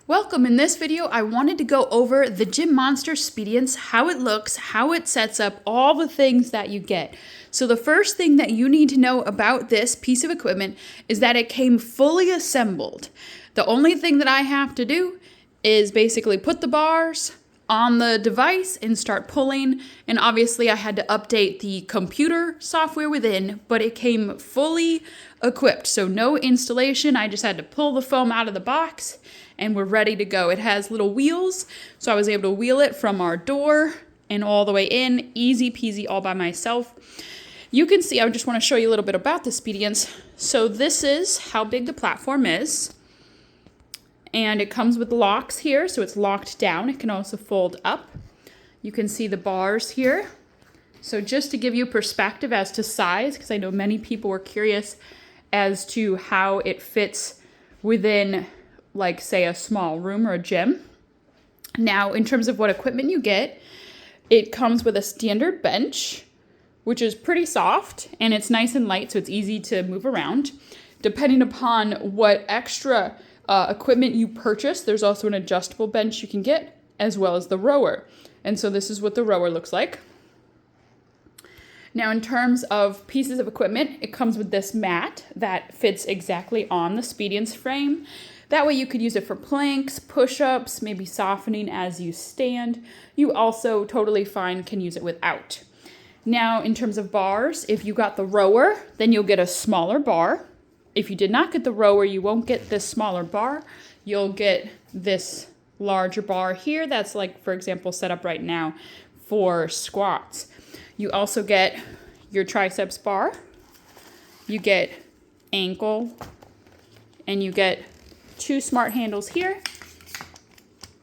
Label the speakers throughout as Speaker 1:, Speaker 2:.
Speaker 1: Welcome. In this video, I wanted to go over the Gym Monster Speediance, how it looks, how it sets up, all the things that you get. So the first thing that you need to know about this piece of equipment is that it came fully assembled. The only thing that I have to do is basically put the bars on the device and start pulling. And obviously I had to update the computer software within, but it came fully equipped. So no installation. I just had to pull the foam out of the box and we're ready to go. It has little wheels, so I was able to wheel it from our door and all the way in, easy peasy all by myself. You can see, I just want to show you a little bit about the Speediance. So this is how big the platform is. And it comes with locks here, so it's locked down. It can also fold up. You can see the bars here. So just to give you perspective as to size, because I know many people were curious as to how it fits within, like, say, a small room or a gym. Now, in terms of what equipment you get, it comes with a standard bench, which is pretty soft, and it's nice and light, so it's easy to move around. Depending upon what extra equipment you purchase, there's also an adjustable bench you can get, as well as the rower. And so this is what the rower looks like. Now, in terms of pieces of equipment, it comes with this mat that fits exactly on the Speediance frame. That way you could use it for planks, push-ups, maybe softening as you stand. You also totally fine can use it without. Now, in terms of bars, if you got the rower, then you'll get a smaller bar. If you did not get the rower, you won't get this smaller bar. You'll get this larger bar here that's, like, for example, set up right now for squats. You also get your triceps bar. You get ankle, and you get 2 smart handles here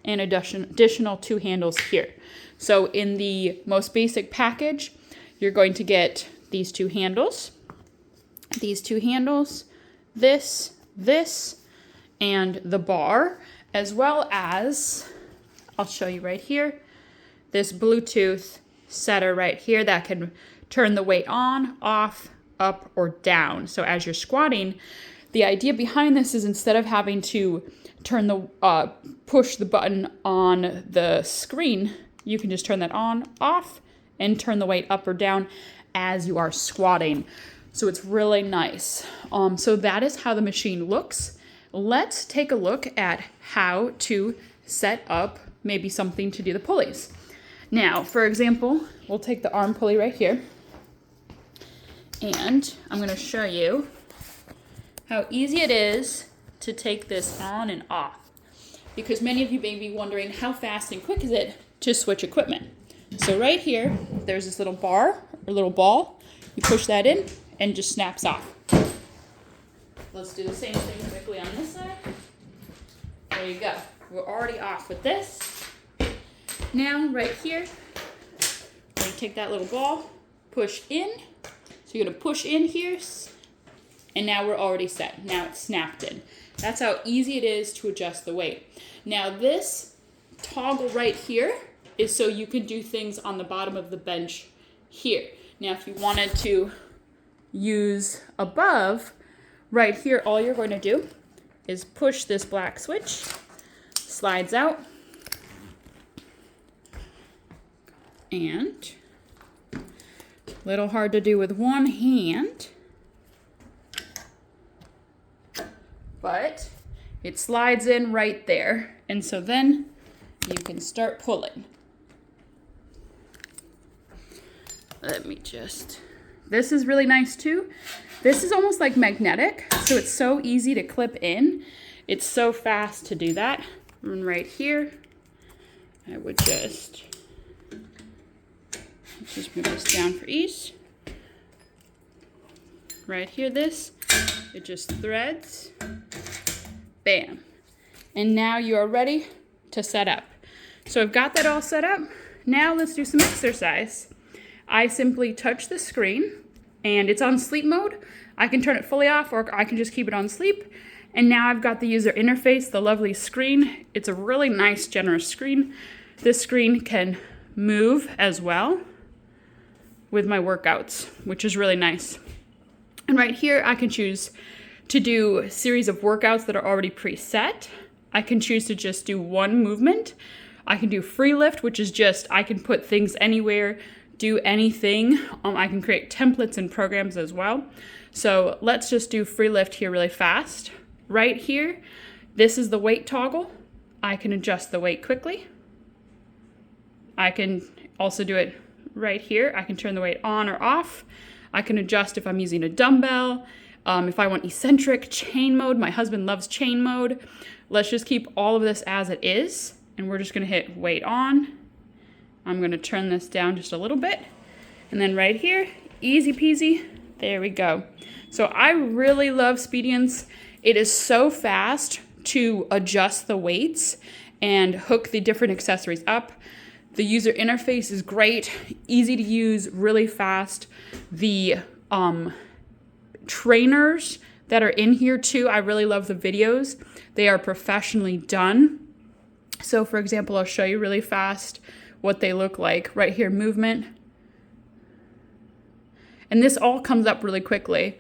Speaker 1: and additional 2 handles here. So in the most basic package, you're going to get these 2 handles, this, and the bar, as well as, I'll show you right here, this Bluetooth setter right here that can turn the weight on, off, up, or down. So as you're squatting, the idea behind this is instead of having to turn the push the button on the screen, you can just turn that on, off, and turn the weight up or down as you are squatting. So it's really nice. So that is how the machine looks. Let's take a look at how to set up maybe something to do the pulleys. Now, for example, we'll take the arm pulley right here, and I'm going to show you how easy it is to take this on and off, because many of you may be wondering how fast and quick is it to switch equipment. So right here, there's this little bar or little ball. You push that in and it just snaps off. Let's do the same thing quickly on this side. There you go. We're already off with this. Now, right here, we're going to take that little ball, push in. So you're going to push in here, and now we're already set. Now it's snapped in. That's how easy it is to adjust the weight. Now this toggle right here is so you can do things on the bottom of the bench here. Now if you wanted to use above, right here, all you're going to do is push this black switch, slides out, and a little hard to do with one hand, but it slides in right there, and so then you can start pulling. This is really nice too. This is almost like magnetic, so it's so easy to clip in. It's so fast to do that. And right here, I would just move this down for ease. Right here, it just threads. Bam. And now you are ready to set up. So I've got that all set up. Now let's do some exercise. I simply touch the screen and it's on sleep mode. I can turn it fully off or I can just keep it on sleep. And now I've got the user interface, the lovely screen. It's a really nice, generous screen. This screen can move as well with my workouts, which is really nice. And right here, I can choose to do a series of workouts that are already preset. I can choose to just do one movement. I can do free lift, which is just, I can put things anywhere, do anything. I can create templates and programs as well. So let's just do free lift here really fast. Right here, this is the weight toggle. I can adjust the weight quickly. I can also do it right here. I can turn the weight on or off. I can adjust if I'm using a dumbbell. If I want eccentric, chain mode. My husband loves chain mode. Let's just keep all of this as it is. And we're just gonna hit weight on. I'm gonna turn this down just a little bit. And then right here, easy peasy, there we go. So I really love Speediance. It is so fast to adjust the weights and hook the different accessories up. The user interface is great, easy to use, really fast. The trainers that are in here too, I really love the videos. They are professionally done. So for example, I'll show you really fast what they look like. Right here, movement. And this all comes up really quickly.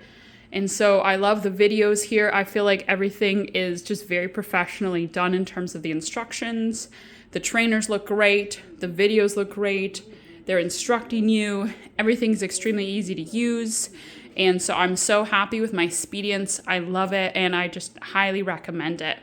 Speaker 1: And so I love the videos here. I feel like everything is just very professionally done in terms of the instructions. The trainers look great. The videos look great. They're instructing you. Everything's extremely easy to use. And so I'm so happy with my Speediance. I love it, and I just highly recommend it.